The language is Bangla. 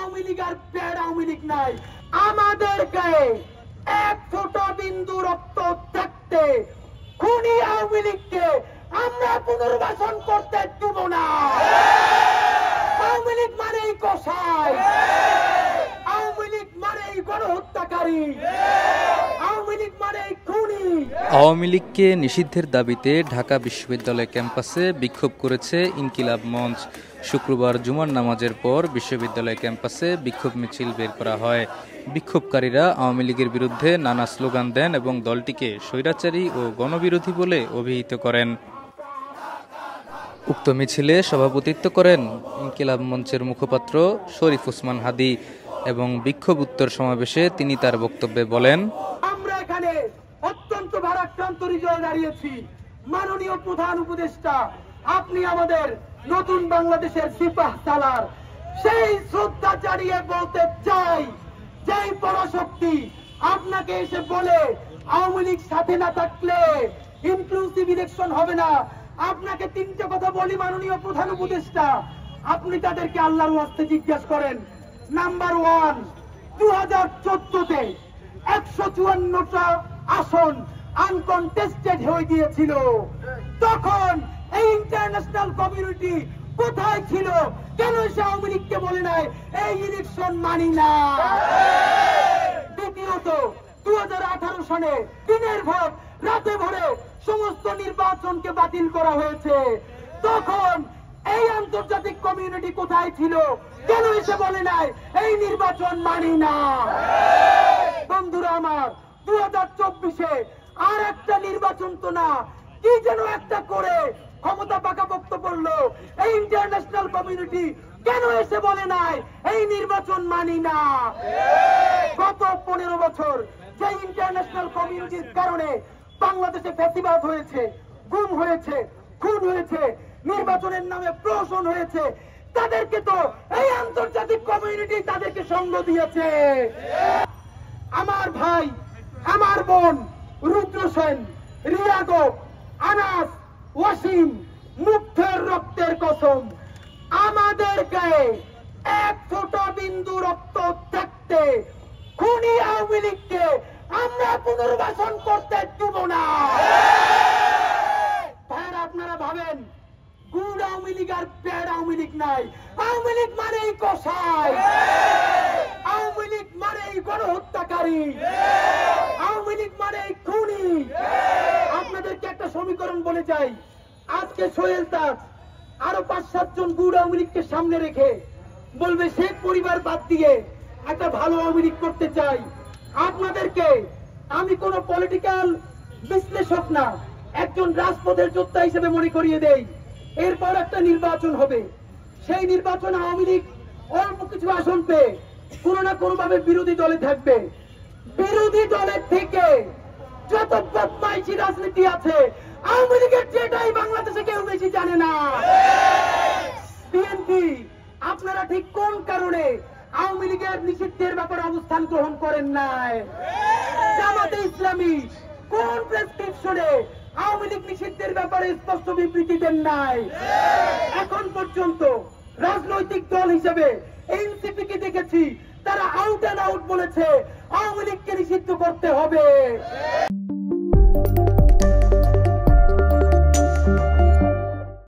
আওয়ামী লীগ আর প্যাড আওয়ামী লীগ নাই। আমাদের গায়ে এক ফোঁটা বিন্দু রক্ত থাকতে খুনি আওয়ামী লীগকে আমরা পুনর্বাসন করতে দেব না। আওয়ামী লীগ মানেই কসাই, আওয়ামী লীগ মানেই গণহত্যাকারী, আওয়ামী লীগ মানেই খুনি। আওয়ামী লীগকে নিষিদ্ধের দাবিতে ঢাকা বিশ্ববিদ্যালয় ক্যাম্পাসে বিক্ষোভ করেছে ইনকিলাব মঞ্চ। শুক্রবার জুমার নামাজের পর বিশ্ববিদ্যালয় ক্যাম্পাসে বিক্ষোভ মিছিল বের করা হয়। বিক্ষোভকারীরা আওয়ামী লীগের বিরুদ্ধে নানা স্লোগান দেন এবং দলটিকে স্বৈরাচারী ও গণবিরোধী বলে অভিহিত করেন। উক্ত মিছিলে সভাপতিত্ব করেন ইনকিলাব মঞ্চের মুখপাত্র শরীফ ওসমান হাদী এবং বিক্ষোভ উত্তর সমাবেশে তিনি তার বক্তব্যে বলেন, আমরা এখানে অত্যন্ত ভারাক্রান্ত হৃদয়ে দাঁড়িয়েছি। মাননীয় প্রধান উপদেষ্টা, আপনি আমাদের নতুন বাংলাদেশের সিপাহ সালার। সেই শ্রদ্ধা জানিয়ে বলতে চাই, যেই পরাশক্তি আপনাকে এসে বলে আওয়ামী লীগ সাথে না থাকলে ইনক্লুসিভ ইলেকশন হবে না, আপনাকে তিনটে কথা বলি মাননীয় প্রধান উপদেষ্টা, আপনি তাদেরকে আল্লাহর ওয়াস্তে জিজ্ঞাসা করেন। নাম্বার 1, 2014-তে 154টা আসন আনকনটেস্টেড হয়ে গিয়েছিল। তখন এই ইন্টারন্যাশনাল কমিউনিটি কোথায় ছিল? কেন সে আওয়ামী লীগকে বলে নাই এই ইলেকশন মানি না? দ্বিতীয়ত, 2018 সালে দিনের ভোট রাতে ভরে সমস্ত নির্বাচনকে বাতিল করা হয়েছে। তখন এই আন্তর্জাতিক কমিউনিটি কোথায় ছিল? কেন এসে বলে নাই এই নির্বাচন মানি না? বন্ধুরা আমার, 2024-এ আর একটা নির্বাচন তো না, কি যেন একটা করে ক্ষমতা পাকাপোক্ত করলো। এই ইন্টারন্যাশনাল কমিউনিটি কেন এসে বলে নাই এই নির্বাচন মানি না? গত 15 বছর যে ইন্টারন্যাশনাল কমিউনিটির কারণে বাংলাদেশে ফ্যাসিবাদ হয়েছে, গুম হয়েছে, খুন হয়েছে, নির্বাচনের নামে প্রহসন হয়েছে, তাদেরকে তো এই আন্তর্জাতিক কমিউনিটি তাদেরকে সঙ্গ দিয়েছে। আমার ভাই, আমার বোন রুদ্র সেন, রিয়াগো, আনাস, ওয়াসিম, মুগ্ধের রক্তের কসম, আমাদের গায়ে এক ফোঁটা বিন্দু রক্ত থাকতে খুনি আওয়ামী লীগকে আমরা পুনর্বাসন করতে দেব না। ভাইরা, আপনারা ভাবেন গুড আওয়ামী লীগ আর প্যাড আওয়ামী লীগ নাই। আওয়ামী লীগ মানেই কসাই, আওয়ামী লীগ মানেই গণহত্যাকারী, আওয়ামী লীগ মানেই খুনি। আপনাদেরকে একটা সমীকরণ বলে যাই, আজকে সোহেল তাজ আরো 5-7 জন গুড আওয়ামী লীগকে সামনে রেখে বলবে শেখ পরিবার বাদ দিয়ে একটা ভালো আওয়ামী লীগ করতে চাই। আপনাদেরকে আমি কোন পলিটিক্যাল বিশ্লেষক না, একজন রাজপথের যোদ্ধা হিসেবে মনে করিয়ে দেই। এরপর একটা নির্বাচন হবে, সেই নির্বাচনে আওয়ামী লীগ অল্প কিছু আসন পেয়ে কোনো না কোনো ভাবে বিরোধী দলে থাকবে। বিরোধী দলের থেকে যত বদমাইশি রাজনীতি আছে আওয়ামী লীগের যেটাই বাংলাদেশে কেউ বেশি জানে না। বিএনপি, আপনারা ঠিক কোন কারণে আওয়ামী লীগের নিষিদ্ধের ব্যাপারে অবস্থান গ্রহণ করেন নাই? জামাতে ইসলামী কোন প্রেসক্রিপশনে আওয়ামী লীগ নিষিদ্ধের ব্যাপারে স্পষ্ট বিবৃতি দেন নাই? এখন পর্যন্ত রাজনৈতিক দল হিসেবে এনসিপি কে দেখেছি, তারা আউট অ্যান্ড আউট বলেছে আওয়ামী লীগকে নিষিদ্ধ করতে হবে।